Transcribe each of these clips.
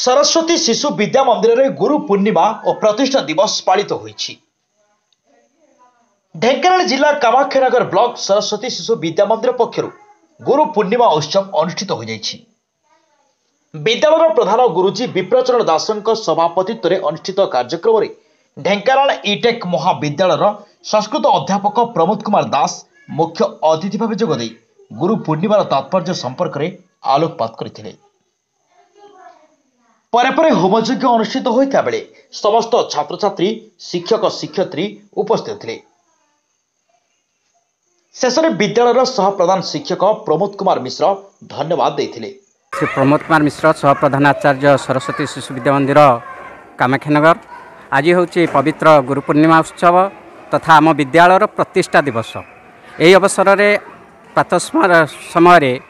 सरस्वती शिशु विद्या मंदिर में गुरु पूर्णिमा और प्रतिष्ठा दिवस पालित होईछि। ढेंकानाल जिला कामाख्यानगर ब्लॉक सरस्वती शिशु विद्या मंदिर पक्षरु गुरु पूर्णिमा उत्सव अनुष्ठित हो जाइछि। विद्यालय प्रधान गुरुजी विप्रचरण दासଙ୍କ सभापतित्व अनुष्ठित कार्यक्रम में ढेंकानाल इटेक महाविद्यालय संस्कृत अध्यापक प्रमोद कुमार दास मुख्य अतिथि भाव जोगदे गुरु पूर्णिमार तात्पर्य संपर्क में आलोकपात करथिले। परे होमयज्ञ अनुष्ठित होता बेले समस्त छात्र छात्री शिक्षक शिक्षयित्री उपस्थित थे। शेष में विद्यालय सह प्रधान शिक्षक प्रमोद कुमार मिश्र धन्यवाद देते। श्री प्रमोद कुमार मिश्र सह प्रधानाचार्य सरस्वती शिशु विद्या मंदिर कामाख्यानगर। आज हूँ पवित्र गुरु पूर्णिमा उत्सव तथा आम विद्यालय प्रतिष्ठा दिवस। यही अवसर में प्रातः समय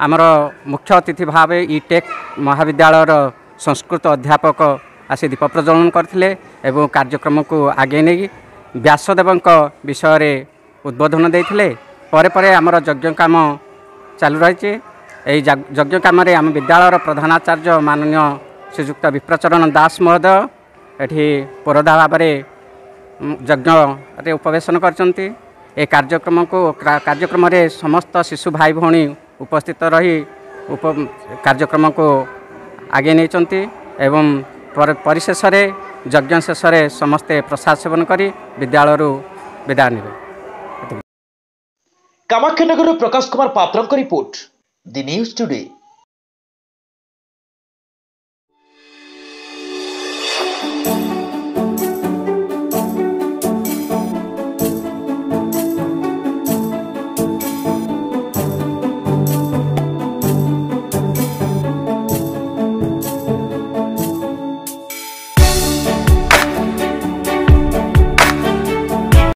आमर मुख्य अतिथि भाव इटेक महाविद्यालय संस्कृत अध्यापक आसी दीप प्रज्वलन करथिले एवं कार्यक्रम को आगे नहीं व्यासदेव विषय रे उद्बोधन देथिले। परे परे आमर यज्ञ काम चालू रही। यज्ञ काम आम विद्यालय प्रधानाचार्य माननीय श्रीजुक्त विप्रचरण दास महोदय एठी पुरोधा भाव यज्ञ उपवेशन करचंती। ए कार्यक्रम रे समस्त शिशु भाई भौणी उपस्थित रही कार्यक्रम को आगे नहीं एवं परिशेष यज्ञ शेष समस्ते प्रसाद सेवन करी विद्यालय विदा ने। कामाख्यानगर प्रकाश कुमार पात्र रिपोर्ट, द न्यूज टुडे।